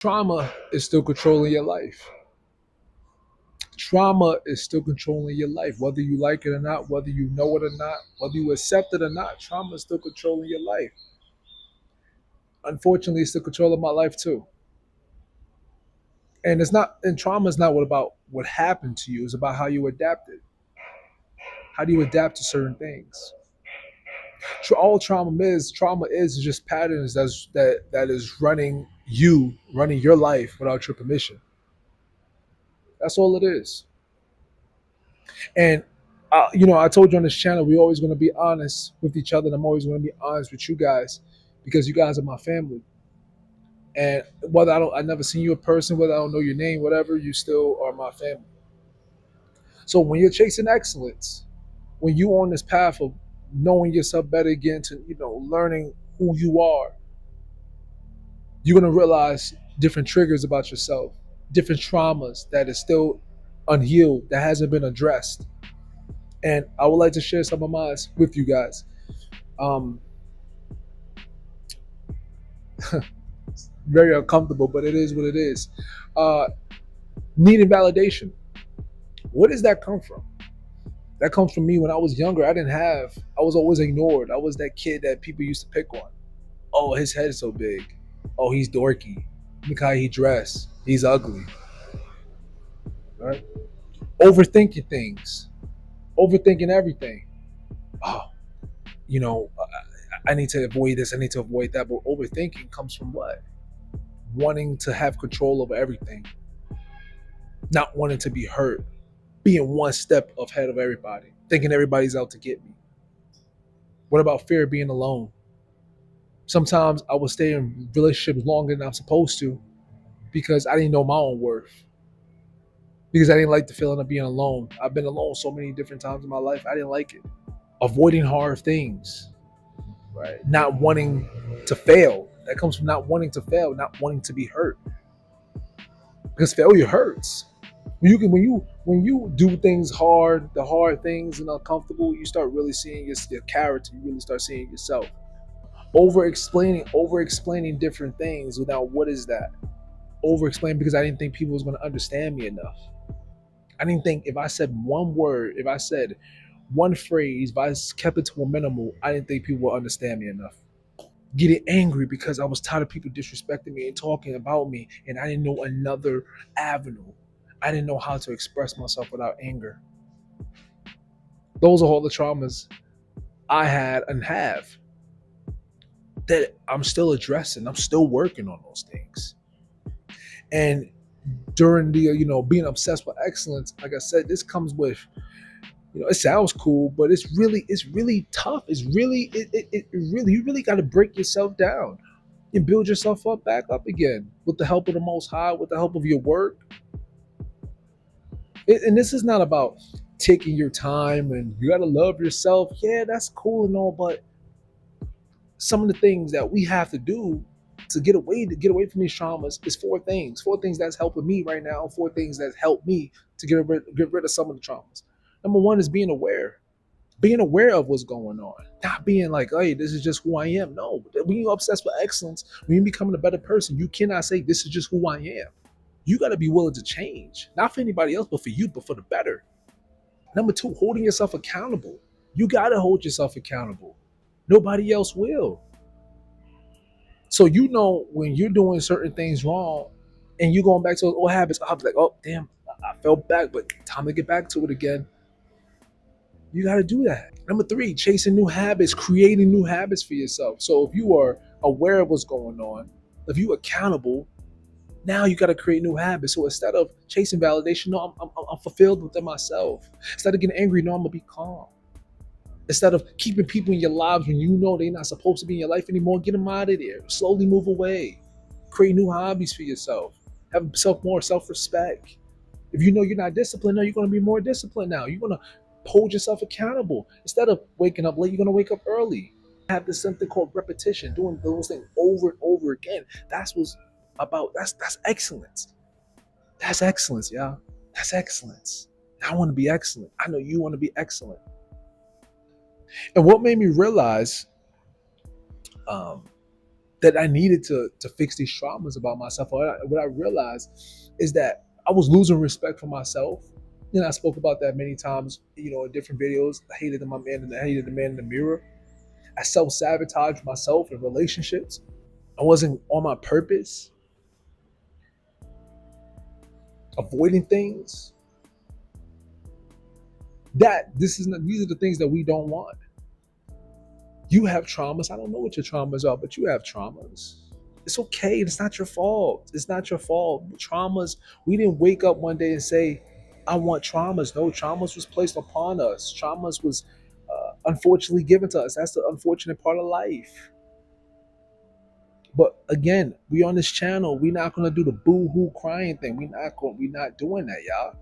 Trauma is still controlling your life. Trauma is still controlling your life, whether you like it or not, whether you know it or not, whether you accept it or not. Trauma is still controlling your life. Unfortunately, it's still controlling my life too. And it's not. And trauma is not what about what happened to you. It's about how you adapted. How do you adapt to certain things? All trauma is just patterns that is running your life without your permission. That's all it is. And I told you on this channel, we're always going to be honest with each other, and I'm always going to be honest with you guys because you guys are my family. And whether I never seen you in person, whether I don't know your name, whatever, you still are my family. So when you're chasing excellence, when you on this path of knowing yourself better, again to learning who you are, you're going to realize different triggers about yourself, different traumas that is still unhealed, that hasn't been addressed. And I would like to share some of mine with you guys. Um, Very uncomfortable, but it is what it is. Uh, Needing validation. Where does that come from? That comes from me when I was younger. I was always ignored. I was that kid that people used to pick on. Oh, his head is so big. Oh, he's dorky. Look how he dressed. He's ugly. Right? Overthinking things. Overthinking everything. Oh, I need to avoid this. I need to avoid that. But overthinking comes from what? Wanting to have control over everything, not wanting to be hurt, being one step ahead of everybody, thinking everybody's out to get me. What about fear of being alone? Sometimes I would stay in relationships longer than I'm supposed to because I didn't know my own worth. Because I didn't like the feeling of being alone. I've been alone so many different times in my life. I didn't like it. Avoiding hard things, right? Not wanting to fail. That comes from not wanting to fail, not wanting to be hurt. Because failure hurts. When you do things hard, the hard things and uncomfortable, you start really seeing your character. You really start seeing yourself. Over explaining different things without what is that? Over explaining because I didn't think people was going to understand me enough. I didn't think if I said one word, if I said one phrase, if I kept it to a minimal, I didn't think people would understand me enough. Getting angry because I was tired of people disrespecting me and talking about me, and I didn't know another avenue. I didn't know how to express myself without anger. Those are all the traumas I had and have that I'm still addressing. I'm still working on those things. And during the being obsessed with excellence, like I said, this comes with it sounds cool, but it's really tough. It's really you really got to break yourself down and build yourself up back up again with the help of the Most High, with the help of your work. And this is not about taking your time and you got to love yourself. Yeah, that's cool and all, but some of the things that we have to do to get away from these traumas is four things that's helping me right now, four things that help me to get rid of some of the traumas. Number one is being aware of what's going on, not being like, hey, this is just who I am. No, when you're obsessed with excellence, when you're becoming a better person, you cannot say this is just who I am. You got to be willing to change, not for anybody else, but for you, but for the better. Number two, holding yourself accountable. You got to hold yourself accountable. Nobody else will. So when you're doing certain things wrong and you're going back to those old habits, I'll be like, oh damn, I fell back, but time to get back to it again. You got to do that. Number three, chasing new habits, creating new habits for yourself. So if you are aware of what's going on, if you're accountable, now you got to create new habits. So instead of chasing validation, no, I'm fulfilled within myself. Instead of getting angry, no, I'm gonna be calm. Instead of keeping people in your lives when you know they're not supposed to be in your life anymore, get them out of there. Slowly move away. Create new hobbies for yourself. Have more self-respect. If you know you're not disciplined, now you're going to be more disciplined now. You're going to hold yourself accountable. Instead of waking up late, you're going to wake up early. Have this something called repetition, doing those things over and over again. That's what's about. That's excellence. That's excellence, y'all. That's excellence. I want to be excellent. I know you want to be excellent. And what made me realize, um, that I needed to fix these traumas about myself. What I realized is that I was losing respect for myself. And I spoke about that many times, in different videos. I hated my man and I hated the man in the mirror. I self-sabotaged myself in relationships. I wasn't on my purpose, avoiding things. These are the things that we don't want. You have traumas. I don't know what your traumas are, but you have traumas. It's okay. It's not your fault. It's not your fault. Traumas, we didn't wake up one day and say, I want traumas. No, traumas was placed upon us. Traumas was unfortunately given to us. That's the unfortunate part of life. But again, we on this channel, we're not gonna do the boo-hoo crying thing. We're not doing that, y'all.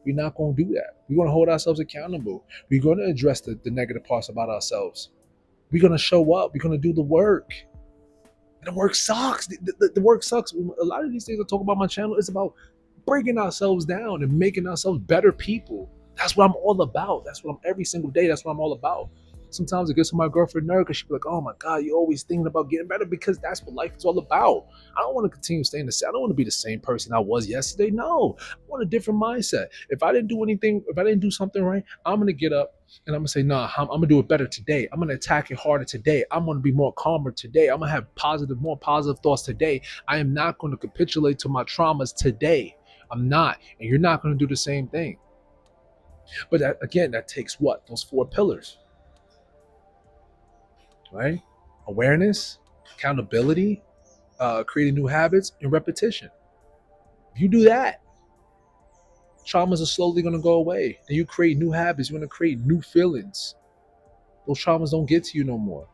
We're not gonna do that. We're gonna hold ourselves accountable. We're gonna address the negative parts about ourselves. We're gonna show up. We're gonna do the work. And the work sucks. The work sucks. A lot of these things I talk about on my channel is about breaking ourselves down and making ourselves better people. That's what I'm all about. That's what I'm every single day. That's what I'm all about. Sometimes it gets to my girlfriend nerve because she'll be like, oh my God, you're always thinking about getting better, because that's what life is all about. I don't want to continue staying the same. I don't want to be the same person I was yesterday. No, I want a different mindset. If I didn't do anything, if I didn't do something right, I'm going to get up and I'm going to say, nah, I'm going to do it better today. I'm going to attack it harder today. I'm going to be more calmer today. I'm going to have more positive thoughts today. I am not going to capitulate to my traumas today. I'm not. And you're not going to do the same thing. But that takes what? Those 4 pillars, right? Awareness, accountability, creating new habits, and repetition. If you do that, traumas are slowly going to go away. Then you create new habits. You're going to create new feelings. Those traumas don't get to you no more.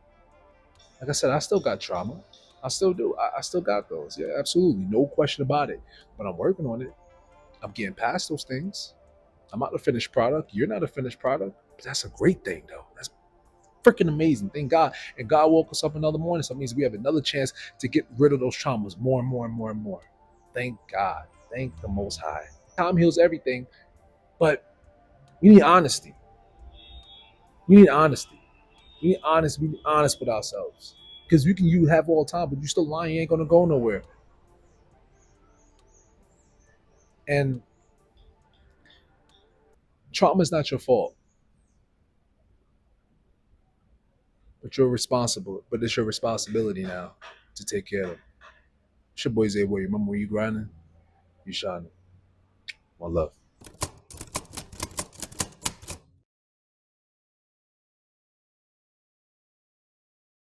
Like I said, I still got trauma. I still do. I still got those. Yeah, absolutely. No question about it. But I'm working on it. I'm getting past those things. I'm not a finished product. You're not a finished product. But that's a great thing, though. That's freaking amazing. Thank God. And God woke us up another morning. So it means we have another chance to get rid of those traumas more and more and more and more. Thank God. Thank the Most High. Time heals everything. But we need honesty. We need honesty. We need honest. We need honest with ourselves. Because you have all time, but you still lying. You ain't gonna go nowhere. And trauma is not your fault, but you're responsible. But it's your responsibility now to take care of it. It's your boy Zay Boy. Remember when you grinding, you shining. One love.